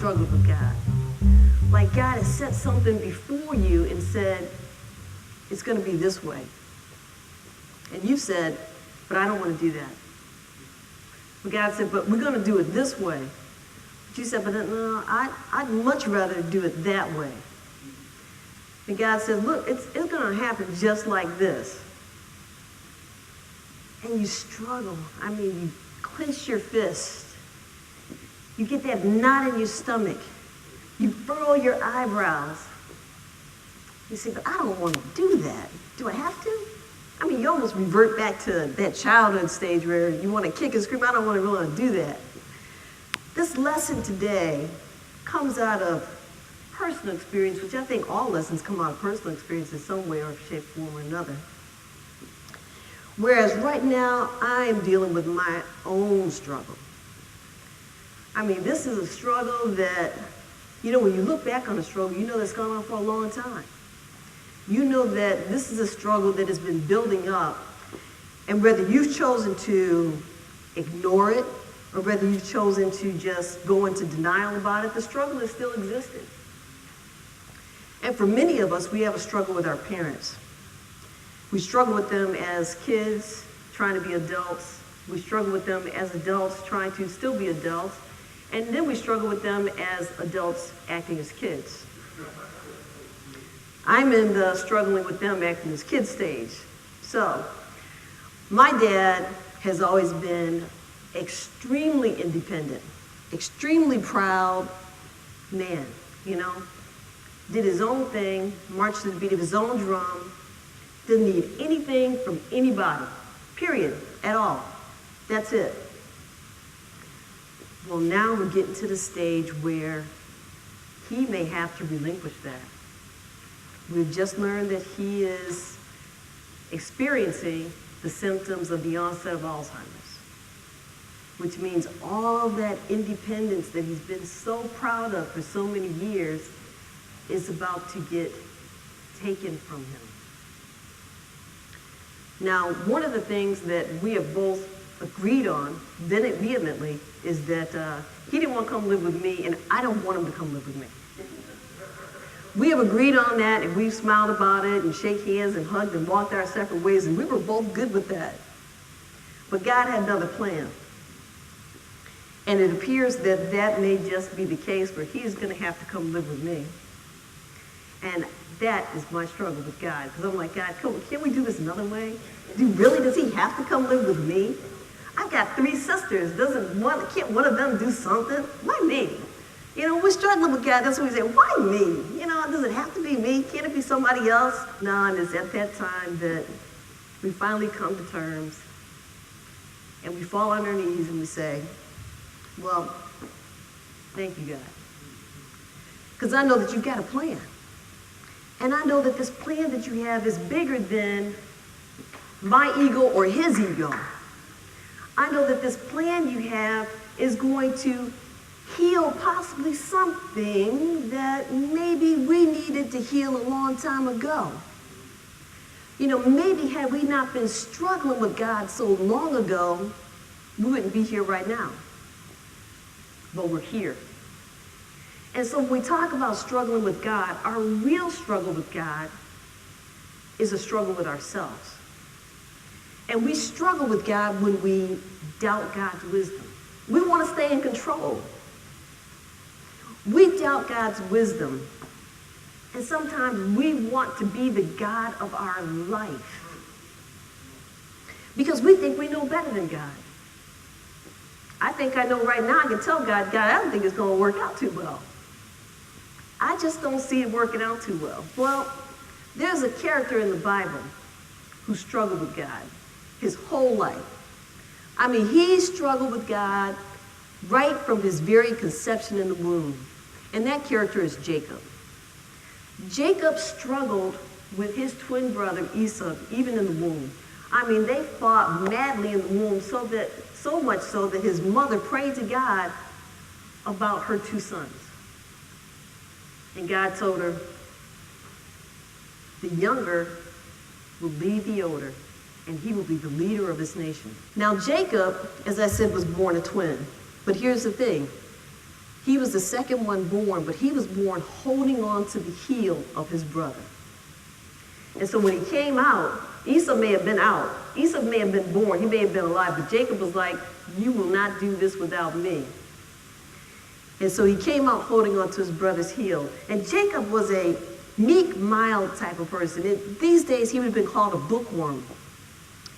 struggled with God. Like God has set something before you and said, it's going to be this way. And you said, but I don't want to do that. But God said, but we're going to do it this way. But you said, but no, I'd much rather do it that way. And God said, look, it's going to happen just like this. And you struggle. I mean, you clench your fist. You get that knot in your stomach. You furrow your eyebrows. You say, but I don't want to do that. Do I have to? I mean, you almost revert back to that childhood stage where you want to kick and scream. I don't really want to do that. This lesson today comes out of personal experience, which I think all lessons come out of personal experience in some way or shape, form, or another. Whereas right now, I am dealing with my own struggle. I mean, this is a struggle that, you know, when you look back on the struggle, you know that's gone on for a long time. You know that this is a struggle that has been building up, and whether you've chosen to ignore it or whether you've chosen to just go into denial about it, the struggle is still existing. And for many of us, we have a struggle with our parents. We struggle with them as kids trying to be adults. We struggle with them as adults trying to still be adults. And then we struggle with them as adults acting as kids. I'm in the struggling with them acting as kids stage. So, my dad has always been extremely independent, extremely proud man, you know. Did his own thing, marched to the beat of his own drum, didn't need anything from anybody, period, at all. That's it. Well, now we're getting to the stage where he may have to relinquish that. We've just learned that he is experiencing the symptoms of the onset of Alzheimer's, which means all that independence that he's been so proud of for so many years is about to get taken from him. Now, one of the things that we have both agreed on vehemently is that he didn't want to come live with me, and I don't want him to come live with me. We have agreed on that, and we've smiled about it and shake hands and hugged and walked our separate ways, and we were both good with that. But God had another plan. And it appears that that may just be the case where he's going to have to come live with me. And that is my struggle with God, because I'm like, God, can't we do this another way? Does he have to come live with me? I've got 3 sisters. Can't one of them do something? Why me? You know, we're struggling with God. That's what we say, why me? You know, does it have to be me? Can't it be somebody else? No, and it's at that time that we finally come to terms and we fall on our knees and we say, well, thank you, God. Because I know that you've got a plan. And I know that this plan that you have is bigger than my ego or his ego. I know that this plan you have is going to heal possibly something that maybe we needed to heal a long time ago. You know, maybe had we not been struggling with God so long ago, we wouldn't be here right now. But we're here. And so when we talk about struggling with God, our real struggle with God is a struggle with ourselves. And we struggle with God when we doubt God's wisdom. We want to stay in control. We doubt God's wisdom. And sometimes we want to be the God of our life. Because we think we know better than God. I think I know right now, I can tell God, I don't think it's going to work out too well. I just don't see it working out too well. Well, there's a character in the Bible who struggled with God his whole life. I mean, he struggled with God right from his very conception in the womb. And that character is Jacob. Jacob struggled with his twin brother Esau, even in the womb. I mean, they fought madly in the womb, so much so that his mother prayed to God about her 2 sons. And God told her, the younger will lead the older, and he will be the leader of this nation. Now, Jacob, as I said, was born a twin. But here's the thing. He was the second one born, but he was born holding on to the heel of his brother. And so when he came out, Esau may have been out. Esau may have been born. He may have been alive. But Jacob was like, you will not do this without me. And so he came out holding on to his brother's heel. And Jacob was a meek, mild type of person. These days, he would have been called a bookworm,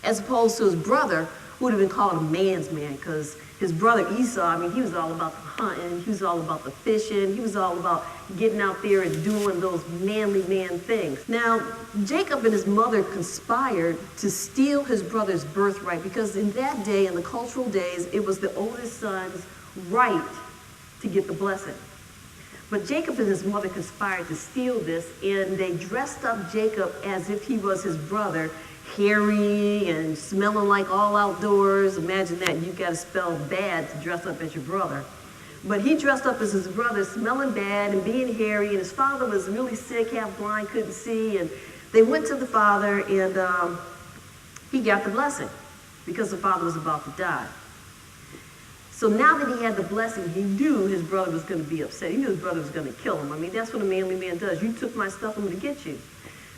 as opposed to his brother, who would have been called a man's man, because his brother Esau, I mean, he was all about the hunting, he was all about the fishing, he was all about getting out there and doing those manly man things. Now, Jacob and his mother conspired to steal his brother's birthright, because in that day, in the cultural days, it was the oldest son's right to get the blessing. But Jacob and his mother conspired to steal this, and they dressed up Jacob as if he was his brother, hairy and smelling like all outdoors. Imagine that. You got to spell bad to dress up as your brother. But he dressed up as his brother, smelling bad and being hairy, and his father was really sick, half blind, couldn't see, and they went to the father, and he got the blessing because the father was about to die. So now that he had the blessing, he knew his brother was going to be upset. He knew his brother was going to kill him. I mean, that's what a manly man does. You took my stuff, I'm going to get you.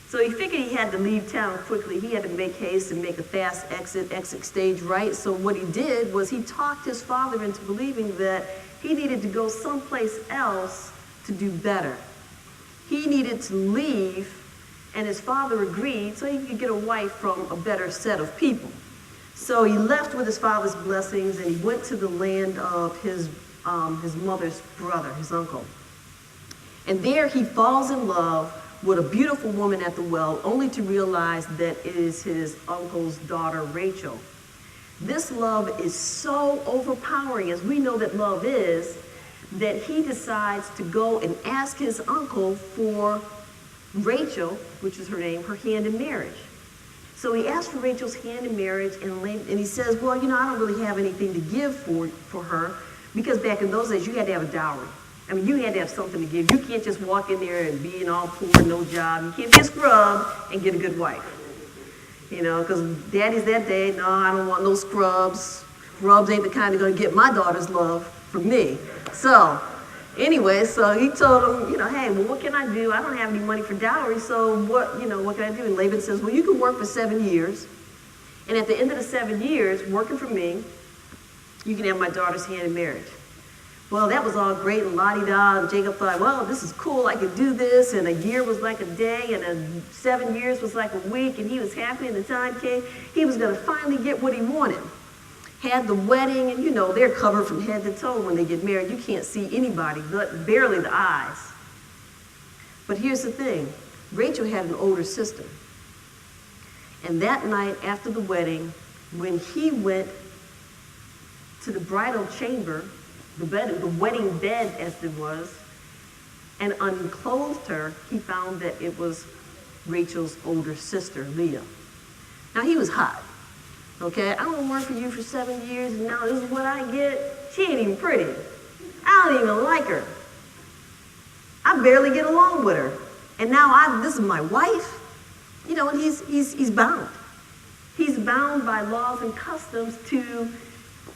So he figured he had to leave town quickly. He had to make haste and make a fast exit stage right. So what he did was he talked his father into believing that he needed to go someplace else to do better. He needed to leave, and his father agreed so he could get a wife from a better set of people. So he left with his father's blessings, and he went to the land of his mother's brother, his uncle. And there he falls in love with a beautiful woman at the well, only to realize that it is his uncle's daughter, Rachel. This love is so overpowering, as we know that love is, that he decides to go and ask his uncle for Rachel, which is her name, her hand in marriage. So he asked for Rachel's hand in marriage, and he says, well, you know, I don't really have anything to give for her, because back in those days, you had to have a dowry. I mean, you had to have something to give. You can't just walk in there and be all poor, no job. You can't be a scrub and get a good wife. You know, because daddies that day, no, I don't want no scrubs. Scrubs ain't the kind that are going to get my daughter's love from me. So, anyway, so he told him, you know, hey, well, what can I do? I don't have any money for dowry, so what can I do? And Laban says, well, you can work for 7 years. And at the end of the 7 years, working for me, you can have my daughter's hand in marriage. Well, that was all great and la-di-da, and Jacob thought, well, this is cool, I could do this, and a year was like a day, and 7 years was like a week, and he was happy, and the time came, he was going to finally get what he wanted. Had the wedding, and you know, they're covered from head to toe when they get married. You can't see anybody, but barely the eyes. But here's the thing, Rachel had an older sister. And that night after the wedding, when he went to the bridal chamber, the wedding bed as it was, and unclothed her, he found that it was Rachel's older sister, Leah. Now he was hot, okay? I don't work for you for 7 years, and now this is what I get. She ain't even pretty. I don't even like her. I barely get along with her. And now this is my wife? You know, and he's bound. He's bound by laws and customs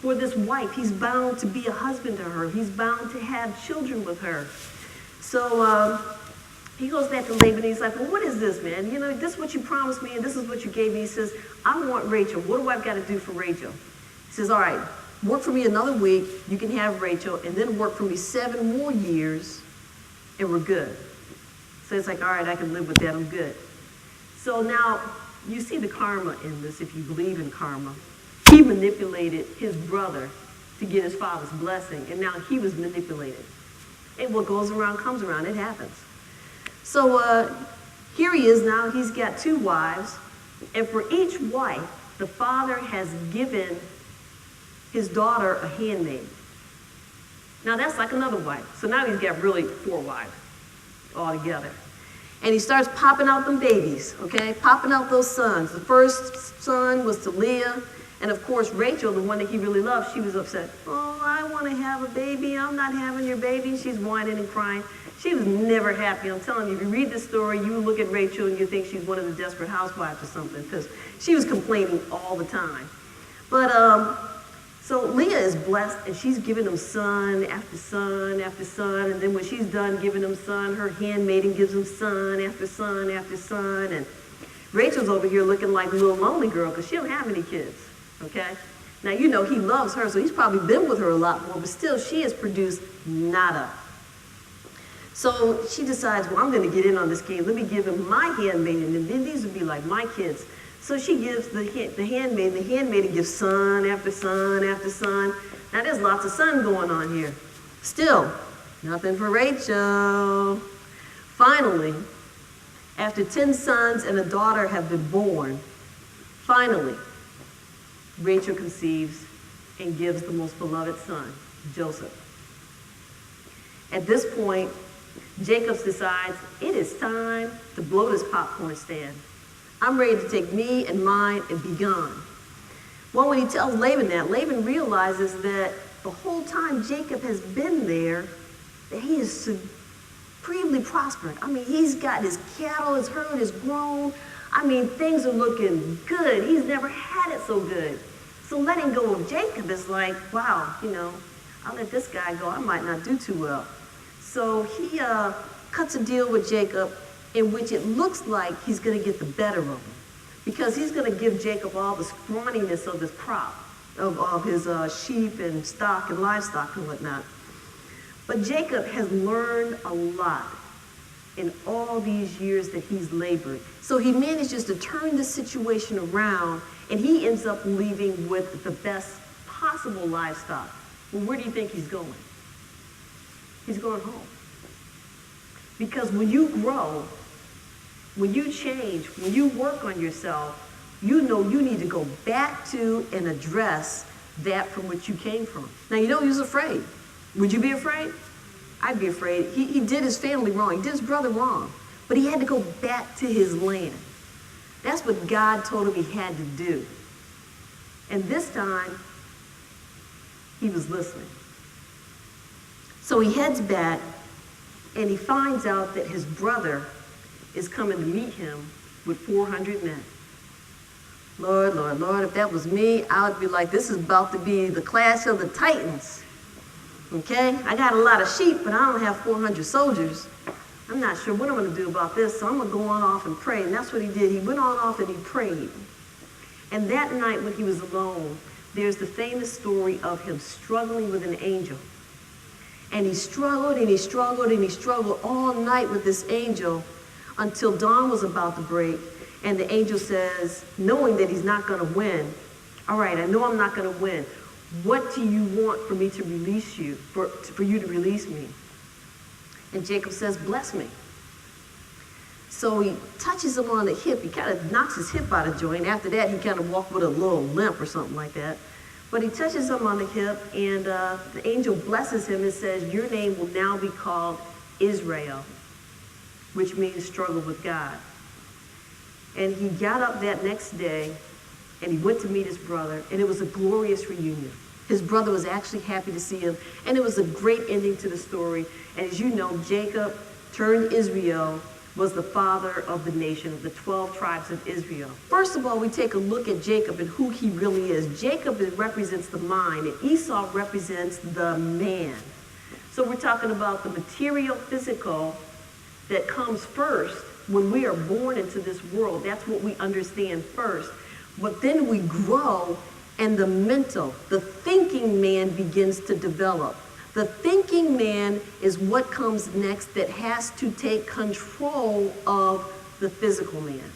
for this wife. He's bound to be a husband to her. He's bound to have children with her. So he goes back to Laban and he's like, well, what is this, man? You know, this is what you promised me and this is what you gave me. He says, I want Rachel. What do I got to do for Rachel? He says, all right, work for me another week. You can have Rachel, and then work for me 7 more years and we're good. So it's like, all right, I can live with that. I'm good. So now you see the karma in this, if you believe in karma. He manipulated his brother to get his father's blessing, and now he was manipulated. And what goes around comes around. It happens. So here he is now. He's got 2 wives, and for each wife, the father has given his daughter a handmaid. Now that's like another wife. So now he's got really 4 wives altogether. And he starts popping out them babies, okay? Popping out those sons. The first son was to Leah. And of course, Rachel, the one that he really loved, she was upset. Oh, I want to have a baby. I'm not having your baby. She's whining and crying. She was never happy. I'm telling you, if you read this story, you look at Rachel and you think she's one of the Desperate Housewives or something, because she was complaining all the time. But So Leah is blessed, and she's giving him son after son after son. And then when she's done giving him son, her handmaiden gives him son after son after son. And Rachel's over here looking like a little lonely girl because she don't have any kids, okay? Now, you know, he loves her, so he's probably been with her a lot more, but still, she has produced nada. So she decides, well, I'm going to get in on this game. Let me give him my handmaiden, and then these would be like my kids. So she gives the handmaiden gives son after son after son. Now, there's lots of son going on here. Still, nothing for Rachel. Finally, after 10 sons and a daughter have been born, finally, Rachel conceives and gives the most beloved son, Joseph. At this point, Jacob decides it is time to blow this popcorn stand. I'm ready to take me and mine and be gone. Well, when he tells Laban that, Laban realizes that the whole time Jacob has been there, that he is supremely prospered. I mean, he's got his cattle, his herd is grown. I mean, things are looking good. He's never had it so good. So letting go of Jacob is like, wow, you know, I'll let this guy go. I might not do too well. So he cuts a deal with Jacob in which it looks like he's going to get the better of him, because he's going to give Jacob all the scrawniness of his crop, of his sheep and stock and livestock and whatnot. But Jacob has learned a lot in all these years that he's labored. So he manages to turn the situation around, and he ends up leaving with the best possible livestock. Well, where do you think he's going? He's going home. Because when you grow, when you change, when you work on yourself, you know you need to go back to and address that from which you came from. Now, you know he was afraid. Would you be afraid? I'd be afraid. He did his family wrong. He did his brother wrong. But he had to go back to his land. That's what God told him he had to do. And this time, he was listening. So he heads back, and he finds out that his brother is coming to meet him with 400 men. Lord, Lord, Lord, if that was me, I would be like, this is about to be the clash of the Titans. Okay? I got a lot of sheep, but I don't have 400 soldiers. I'm not sure what I'm going to do about this, so I'm going to go on off and pray. And that's what he did. He went on off and he prayed. And that night when he was alone, there's the famous story of him struggling with an angel. And he struggled and he struggled and he struggled all night with this angel until dawn was about to break. And the angel says, knowing that he's not going to win, all right, I know I'm not going to win. What do you want for me to release you, for you to release me? And Jacob says, bless me. So he touches him on the hip. He kind of knocks his hip out of joint. After that, he kind of walked with a little limp or something like that. But he touches him on the hip, and the angel blesses him and says, your name will now be called Israel, which means struggle with God. And he got up that next day, and he went to meet his brother, and it was a glorious reunion. His brother was actually happy to see him, and it was a great ending to the story. And as you know, Jacob turned Israel was the father of the nation, of the 12 tribes of Israel. First of all, we take a look at Jacob and who he really is. Jacob represents the mind, and Esau represents the man. So we're talking about the material, physical that comes first when we are born into this world. That's what we understand first. But then we grow, and the mental, the thinking man begins to develop. The thinking man is what comes next that has to take control of the physical man.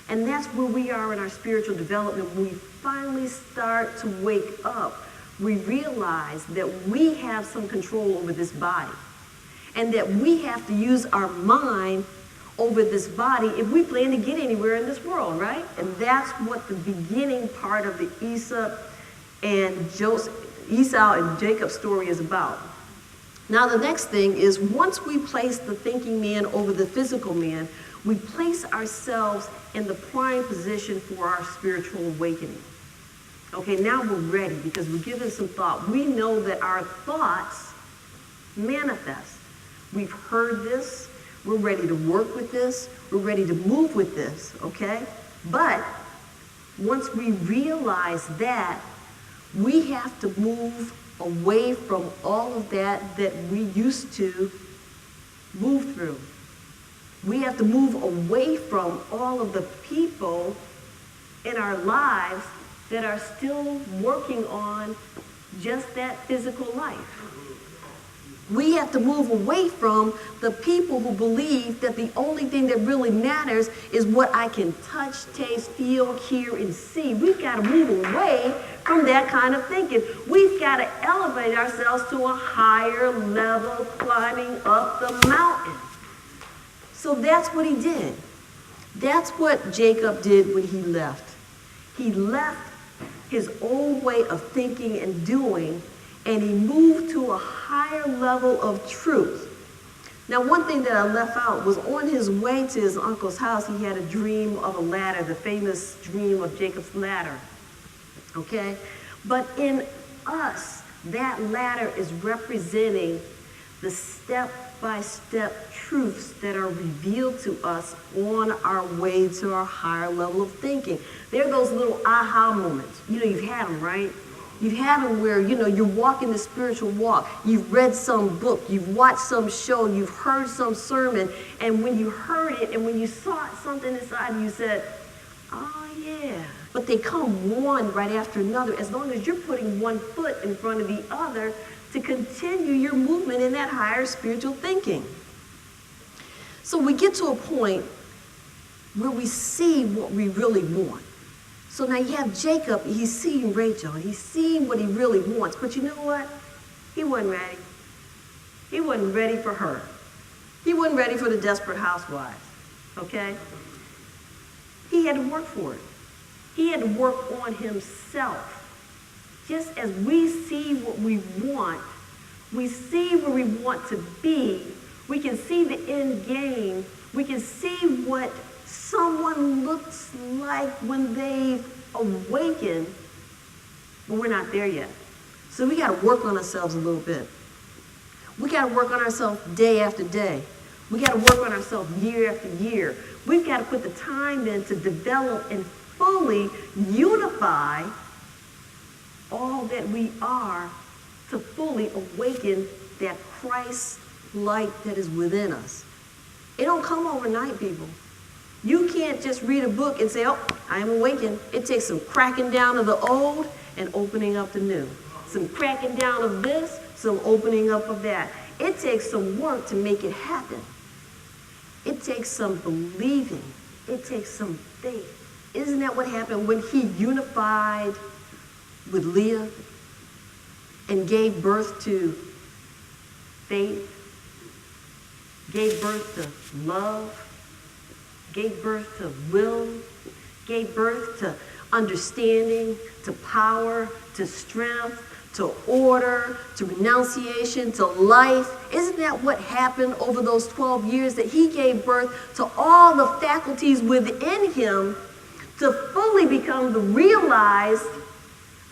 And that's where we are in our spiritual development. When we finally start to wake up, we realize that we have some control over this body, and that we have to use our mind over this body if we plan to get anywhere in this world, right? And that's what the beginning part of the Esau and Jacob story is about. Now the next thing is, once we place the thinking man over the physical man, we place ourselves in the prime position for our spiritual awakening. Okay, now we're ready because we're given some thought. We know that our thoughts manifest. We've heard this. We're ready to work with this. We're ready to move with this, okay? But once we realize that, We have to move away from all of that we used to move through. We have to move away from all of the people in our lives that are still working on just that physical life. We have to move away from the people who believe that the only thing that really matters is what I can touch, taste, feel, hear, and see. We've got to move away from that kind of thinking. We've got to elevate ourselves to a higher level, climbing up the mountain. So that's what he did. That's what Jacob did when he left. He left his old way of thinking and doing, and he moved to a higher level of truth. Now, one thing that I left out was on his way to his uncle's house, he had a dream of a ladder, the famous dream of Jacob's ladder. Okay? But in us, that ladder is representing the step-by-step truths that are revealed to us on our way to our higher level of thinking. They're those little aha moments. You know, you've had them, right? You've had them where, you know, you're walking the spiritual walk. You've read some book. You've watched some show. You've heard some sermon. And when you heard it and when you saw something inside you, said, oh, yeah. But they come one right after another as long as you're putting one foot in front of the other to continue your movement in that higher spiritual thinking. So we get to a point where we see what we really want. So now you have Jacob, he's seeing Rachel, and he's seeing what he really wants. But you know what? He wasn't ready. He wasn't ready for her. He wasn't ready for the desperate housewives, okay? He had to work for it. He had to work on himself. Just as we see what we want, we see where we want to be, we can see the end game, we can see what someone looks like when they've awakened, but we're not there yet. So we got to work on ourselves a little bit. We got to work on ourselves day after day. We got to work on ourselves year after year. We've got to put the time in to develop and fully unify all that we are to fully awaken that Christ light that is within us. It don't come overnight, people. You can't just read a book and say, oh, I am awakened. It takes some cracking down of the old and opening up the new. Some cracking down of this, some opening up of that. It takes some work to make it happen. It takes some believing. It takes some faith. Isn't that what happened when he unified with Leah and gave birth to faith, gave birth to love, gave birth to will, gave birth to understanding, to power, to strength, to order, to renunciation, to life? Isn't that what happened over those 12 years, that he gave birth to all the faculties within him to fully become the realized,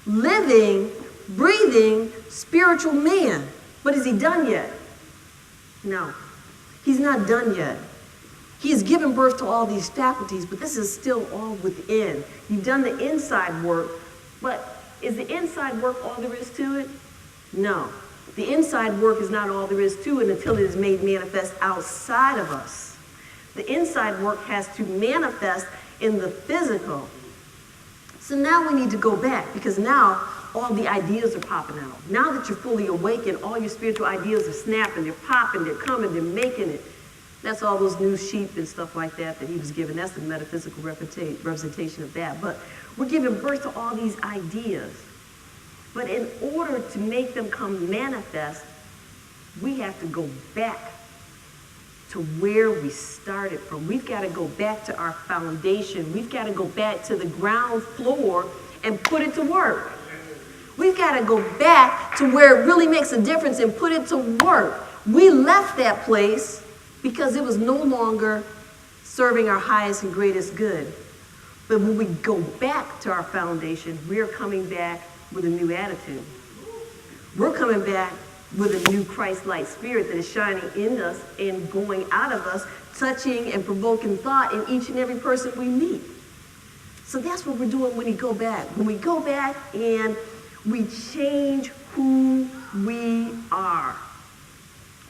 living, breathing, spiritual man? But is he done yet? No, he's not done yet. He has given birth to all these faculties, but this is still all within. You've done the inside work, but is the inside work all there is to it? No. The inside work is not all there is to it until it is made manifest outside of us. The inside work has to manifest in the physical. So now we need to go back, because now all the ideas are popping out. Now that you're fully awakened, all your spiritual ideas are snapping, they're popping, they're coming, they're making it. That's all those new sheep and stuff like that he was given. That's the metaphysical representation of that. But we're giving birth to all these ideas. But in order to make them come manifest, we have to go back to where we started from. We've got to go back to our foundation. We've got to go back to the ground floor and put it to work. We've got to go back to where it really makes a difference and put it to work. We left that place because it was no longer serving our highest and greatest good. But when we go back to our foundation, we're coming back with a new attitude. We're coming back with a new Christ-like spirit that is shining in us and going out of us, touching and provoking thought in each and every person we meet. So that's what we're doing when we go back. When we go back and We change who we are.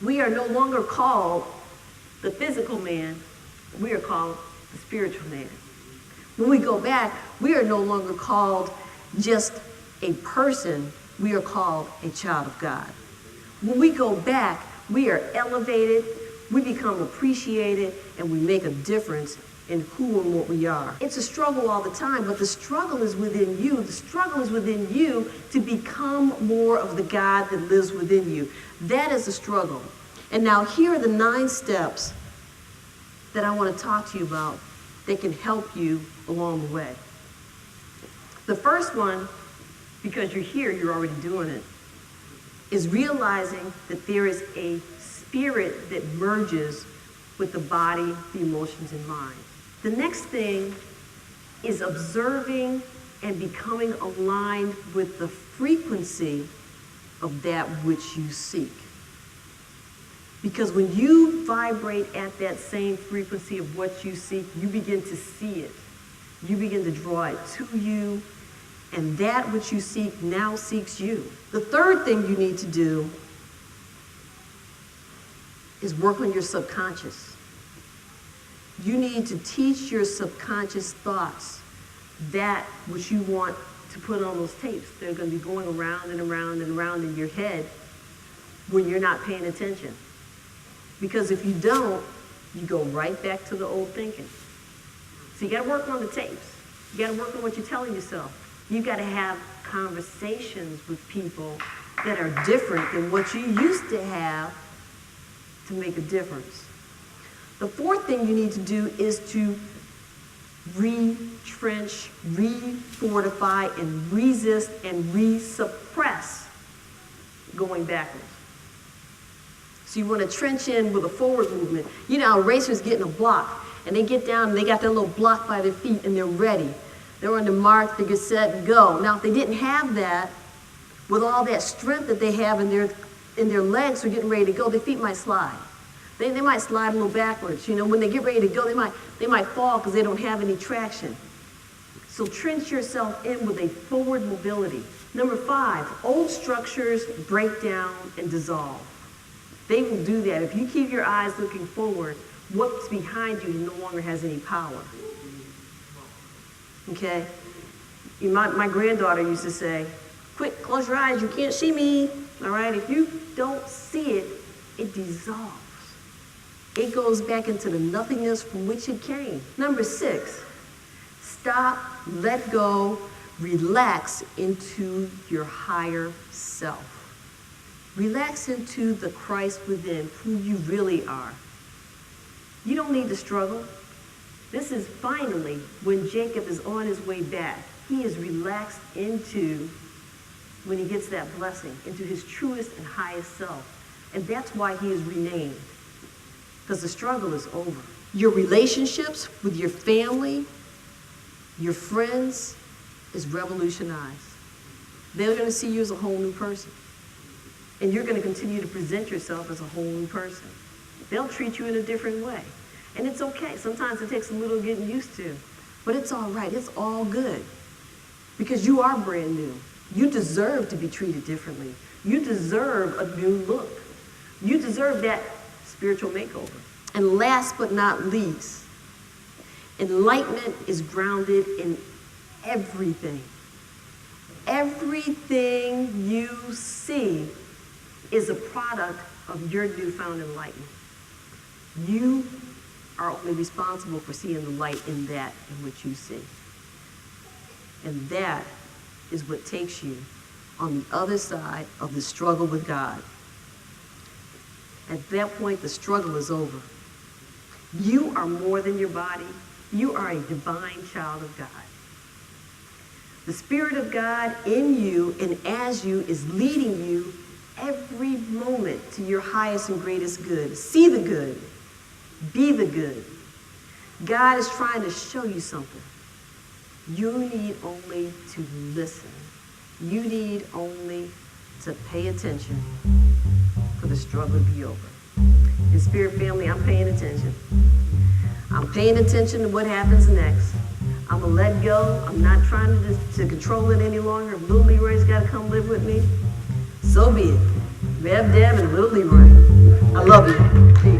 We are no longer called the physical man. We are called the spiritual man. When we go back, we are no longer called just a person. We are called a child of God. When we go back, we are elevated, we become appreciated, and we make a difference in who and what we are. It's a struggle all the time, but the struggle is within you. The struggle is within you to become more of the God that lives within you. That is a struggle. And now here are the 9 steps that I want to talk to you about that can help you along the way. The first one, because you're here, you're already doing it, is realizing that there is a spirit that merges with the body, the emotions, and mind. The next thing is observing and becoming aligned with the frequency of that which you seek. Because when you vibrate at that same frequency of what you seek, you begin to see it. You begin to draw it to you, and that which you seek now seeks you. The third thing you need to do is work on your subconscious. You need to teach your subconscious thoughts that which you want to put on those tapes. They're going to be going around and around and around in your head when you're not paying attention. Because if you don't, you go right back to the old thinking. So you got to work on the tapes. You got to work on what you're telling yourself. You got to have conversations with people that are different than what you used to have to make a difference. The fourth thing you need to do is to retrench, refortify, and resist and resuppress going backwards. So you want to trench in with a forward movement. You know, racers get in a block, and they get down, and they got their little block by their feet, and they're ready. They're on the mark, they get set, and go. Now, if they didn't have that, with all that strength that they have in their legs for getting ready to go, their feet might slide. They might slide a little backwards. You know, when they get ready to go, they might fall because they don't have any traction. So trench yourself in with a forward mobility. Number 5, old structures break down and dissolve. They will do that. If you keep your eyes looking forward, what's behind you no longer has any power. Okay? My granddaughter used to say, quick, close your eyes, you can't see me. All right? If you don't see it, it dissolves. It goes back into the nothingness from which it came. Number 6, stop, let go, relax into your higher self. Relax into the Christ within, who you really are. You don't need to struggle. This is finally when Jacob is on his way back. He is relaxed into, when he gets that blessing, into his truest and highest self. And that's why he is renamed. Because the struggle is over. Your relationships with your family, your friends, is revolutionized. They're going to see you as a whole new person. And you're going to continue to present yourself as a whole new person. They'll treat you in a different way. And it's okay. Sometimes it takes a little getting used to. But it's all right. It's all good. Because you are brand new. You deserve to be treated differently. You deserve a new look. You deserve that spiritual makeover. And last but not least, enlightenment is grounded in everything. Everything you see is a product of your newfound enlightenment. You are only responsible for seeing the light in that in which you see. And that is what takes you on the other side of the struggle with God. At that point, the struggle is over. You are more than your body. You are a divine child of God. The Spirit of God in you and as you is leading you every moment to your highest and greatest good. See the good. Be the good. God is trying to show you something. You need only to listen. You need only to pay attention for the struggle to be over. In Spirit family, I'm paying attention. I'm paying attention to what happens next. I'm gonna let go. I'm not trying to control it any longer. If Little Leroy's got to come live with me, so be it. Rev Deb and Little Leroy. I love you.